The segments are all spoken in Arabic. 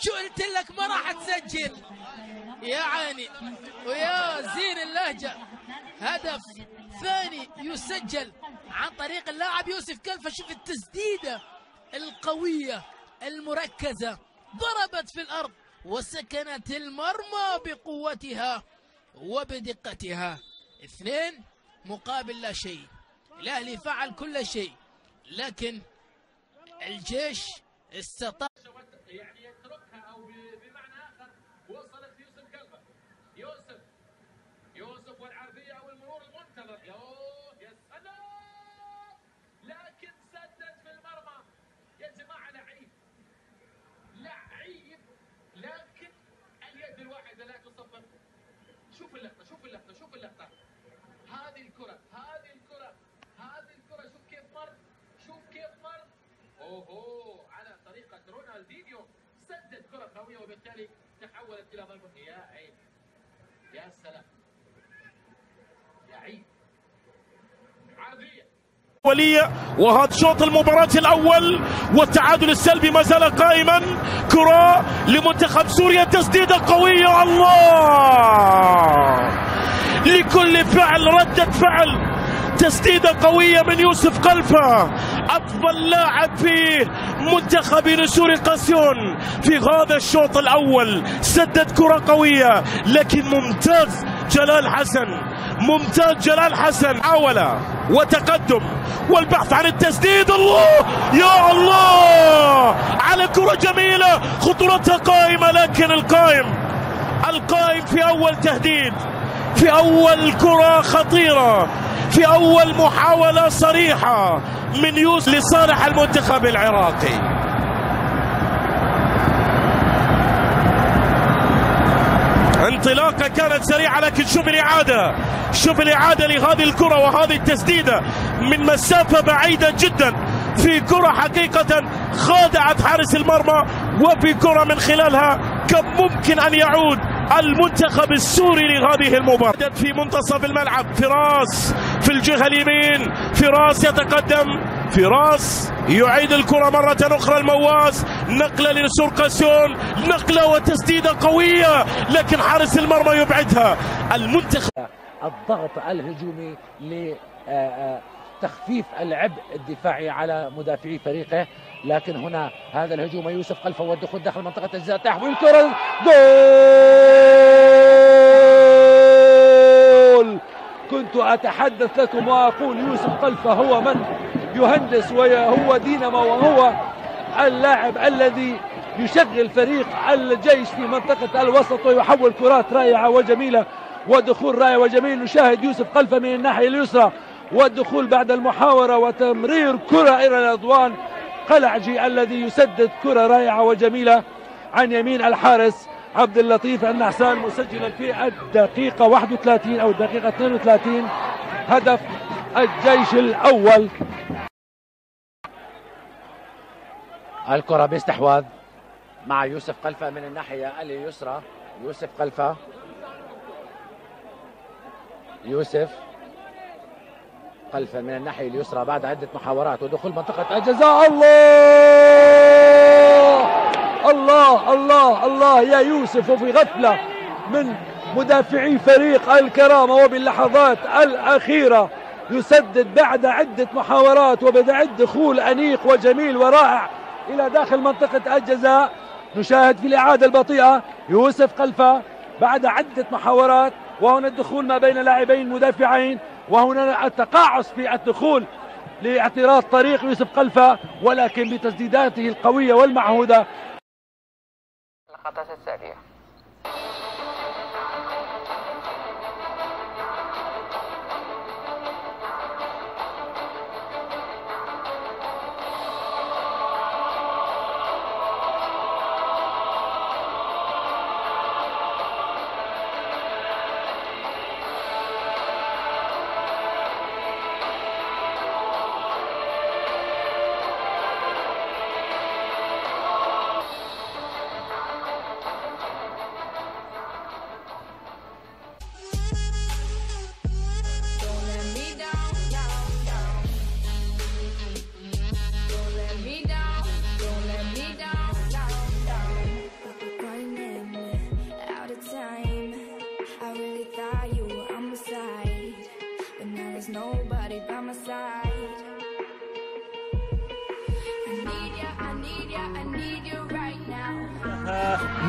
شو قلت لك ما راح تسجل يا عيني ويا زين اللهجة. هدف ثاني يسجل عن طريق اللاعب يوسف كلفة. شوف التسديدة القوية المركزة، ضربت في الأرض وسكنت المرمى بقوتها وبدقتها. 2 مقابل لا شيء. الأهلي فعل كل شيء لكن الجيش استطاع يعني يتركها او بمعنى اخر وصلت ليوسف كلفة. يوسف والعرضيه او المرور المنتظر. يا سلام، لكن سدد في المرمى. يا جماعه لعيب لكن اليد الواحده لا تصفر. شوف اللقطه. هذه الكره شوف كيف مر. اوهو، على طريقة رونالدينيو سدد كرة قوية وبالتالي تحولت إلى ضربة. يا عين، يا سلام، يا عين، عرضية ولية. وهذا شوط المباراة الأول والتعادل السلبي ما زال قائما. كرة لمنتخب سوريا، تسديدة قوية. الله، لكل فعل ردة فعل. تسديدة قوية من يوسف قلفة، أفضل لاعب في منتخب نسور قاسيون في هذا الشوط الأول. سدد كرة قوية لكن ممتاز جلال حسن حاول وتقدم والبحث عن التسديد. الله، يا الله، على كرة جميلة خطورتها قائمة، لكن القائم في أول تهديد، في أول كرة خطيرة، في أول محاولة صريحة من يوسف لصالح المنتخب العراقي. انطلاقة كانت سريعة لكن شوف الإعادة لهذه الكرة وهذه التسديدة من مسافة بعيدة جدا، في كرة حقيقة خادعت حارس المرمى، وفي كرة من خلالها كان ممكن أن يعود المنتخب السوري لهذه المباراة. في منتصف الملعب، فراس في الجهة اليمين، فراس يتقدم، فراس يعيد الكرة مرة أخرى المواس، نقلة لنسور قاسيون، نقلة وتسديدة قوية لكن حارس المرمى يبعدها. المنتخب الضغط الهجومي لتخفيف العبء الدفاعي على مدافعي فريقه، لكن هنا هذا الهجوم يوسف قلفة والدخول داخل منطقة الجزاء، تحويل كرة، جول. كنت أتحدث لكم وأقول يوسف قلفة هو من يهندس وهو دينامو، وهو اللاعب الذي يشغل فريق الجيش في منطقة الوسط ويحول كرات رائعة وجميلة ودخول رائع وجميل. نشاهد يوسف قلفة من الناحية اليسرى والدخول بعد المحاورة وتمرير كرة إلى الأضوان. قلعجي الذي يسدد كرة رائعة وجميلة عن يمين الحارس عبد اللطيف النحسان، مسجلا في الدقيقة 31 أو الدقيقة 32 هدف الجيش الأول. الكرة باستحواذ مع يوسف قلفة من الناحية اليسرى. يوسف قلفة، يوسف قلفة من الناحية اليسرى بعد عدة محاورات ودخول منطقة الجزاء. الله الله الله يا يوسف، وفي غفلة من مدافعي فريق الكرامة وباللحظات الأخيرة يسدد بعد عدة محاورات وبعد دخول أنيق وجميل ورائع إلى داخل منطقة الجزاء. نشاهد في الإعادة البطيئة يوسف قلفة بعد عدة محاورات، وهنا الدخول ما بين لاعبين مدافعين، وهنا التقاعس في الدخول لاعتراض طريق يوسف قلفة، ولكن بتسديداته القوية والمعهودة. اللقطات التالية.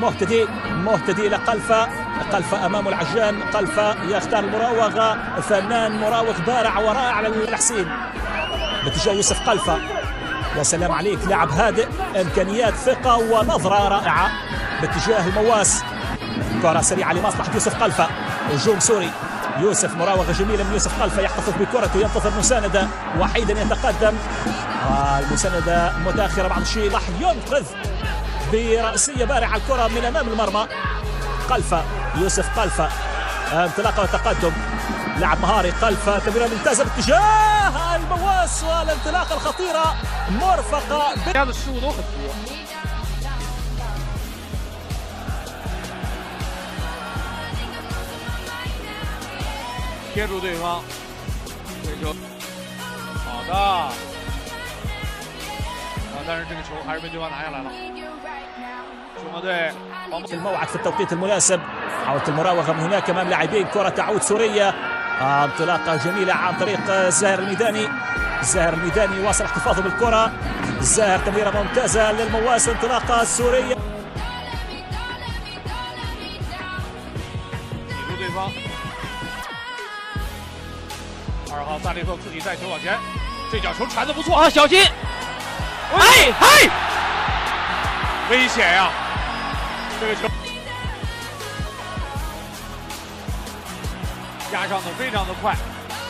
مهتدي لقلفة. قلفة أمام العجان، قلفة يختار المراوغة، فنان مراوغ بارع ورائع على الحسين باتجاه يوسف قلفة. يا سلام عليك، لاعب هادئ، إمكانيات، ثقة ونظرة رائعة باتجاه المواس. كرة سريعة لمصلحة يوسف قلفة، هجوم سوري. يوسف مراوغة جميلة من يوسف قلفة، يحتفظ بكرته، ينتظر مساندة، وحيدا يتقدم. المساندة متأخرة بعض الشيء، راح ينقذ برأسية بارعة الكرة من أمام المرمى. قلفة، يوسف قلفة، انطلاقة وتقدم، لاعب مهاري. قلفة تمريرة ممتازة باتجاه المواس، والانطلاقة الخطيرة مرفقة 贴住对方，这球好的，但是这个球还是被对方拿下来了。中国队 الموعد في التوقيت المناسب، حاولت المراوغة من هناك أمام لاعبين، كرة تعود سورية، انطلاقة جميلة عن طريق الزاهر الميداني. الزاهر الميداني واصل احتفاظه بالكرة، الزاهر تمريرة ممتازة للمواس، انطلاقة سورية. 抵住对方。2号萨利赫自己带球往前，这脚球传的不错啊，小心！哎，危险呀！这个球压上的非常的快，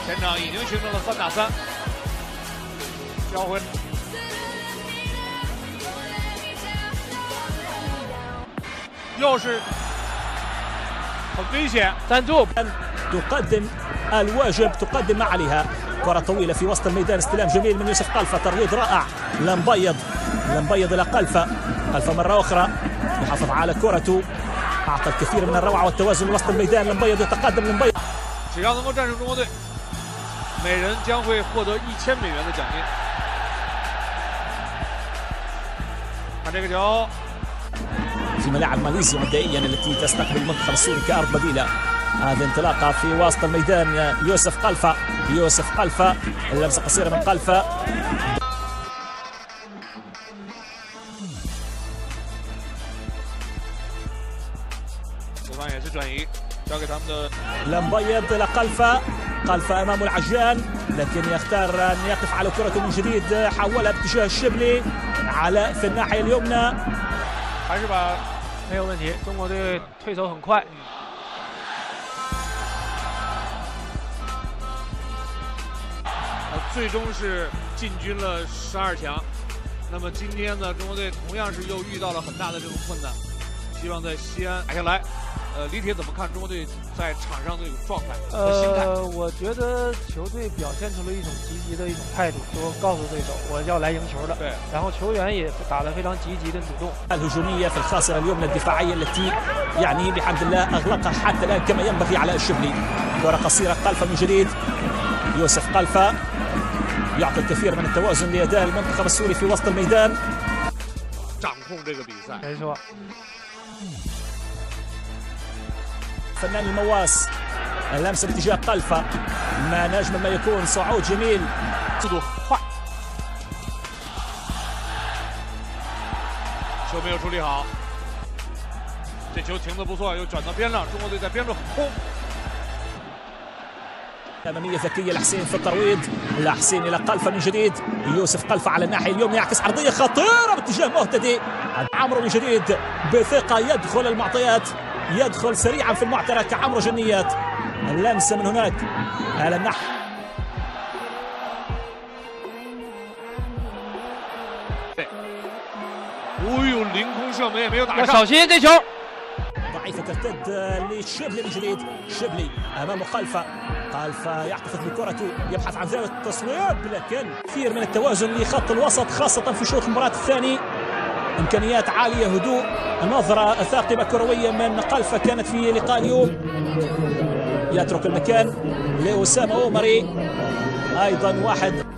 前场已经形成了3打3，交回。又是很危险，赞助تقدم الواجب، تقدم ما عليها. كرة طويلة في وسط الميدان، استلام جميل من يوسف قلفة، ترويض رائع لمبيض إلى قلفة. قلفة مرة أخرى يحافظ على كرته، أعطى الكثير من الروعة والتوازن وسط الميدان. لمبيض يتقدم لمبيض. 只要能够战胜中国队，每人将会获得1000美元的奖金。看这个球。 في ملاعب ماليزيا مبدئيا التي تستقبل المنتخب السوري كأرض بديلة. هذه انطلاقة في وسط الميدان، يوسف قلفة، اللمسة قصيرة من قلفة. لمبيض إلى قلفة أمام العجان، لكن يختار أن يقف على كرته من جديد، حولها باتجاه الشبلي، علاء في الناحية اليمنى. 还是把没有问题，中国队退守很快。最终是进军了12强。那么今天呢，中国队同样是又遇到了很大的这种困难，希望在西安打下来。李铁怎么看中国队在场上的这种状态和心态？我觉得球队表现出了一种积极的一种态度，说告诉对手我要来赢球的。对，然后球员也打得非常积极的主动。الهجومية في الخاصرة اليمنى الدفاعية التي يعني بحمد الله أغلقها حتى الآن كما ينبغي على الشبلي. كرة قصيرة قلفة من جديد، يوسف قلفة يعطي الكثير من التوازن لأداء المنتخب السوري في وسط الميدان. 掌控这个比赛，没错。 فنان المواس، اللمسه باتجاه قلفه، ما نجم ما يكون صعود جميل. 速度快，球没有处理好，这球停得不错，又转到边上，中国队在边路很空。 أمامية ذكية لحسين في الترويض، لحسين إلى قلفة من جديد، يوسف قلفة على الناحية اليمنى يعكس عرضية خطيرة باتجاه مهتدي. عمرو من جديد بثقة يدخل المعطيات، يدخل سريعا في المعترك. عمرو جنيات، اللمسة من هناك على الناحية. 凌空射门也没有打上，要小心这球。 ضعيفة ترتد لشبلي من جديد، شبلي أمامه قلفة يحتفظ بكرته، يبحث عن زاوية التصويب، لكن كثير من التوازن لخط الوسط خاصة في شوط المباراة الثاني. إمكانيات عالية، هدوء، نظرة ثاقبة كروية من قلفة كانت في لقاء اليوم. يترك المكان لأسامة أومري، أيضا واحد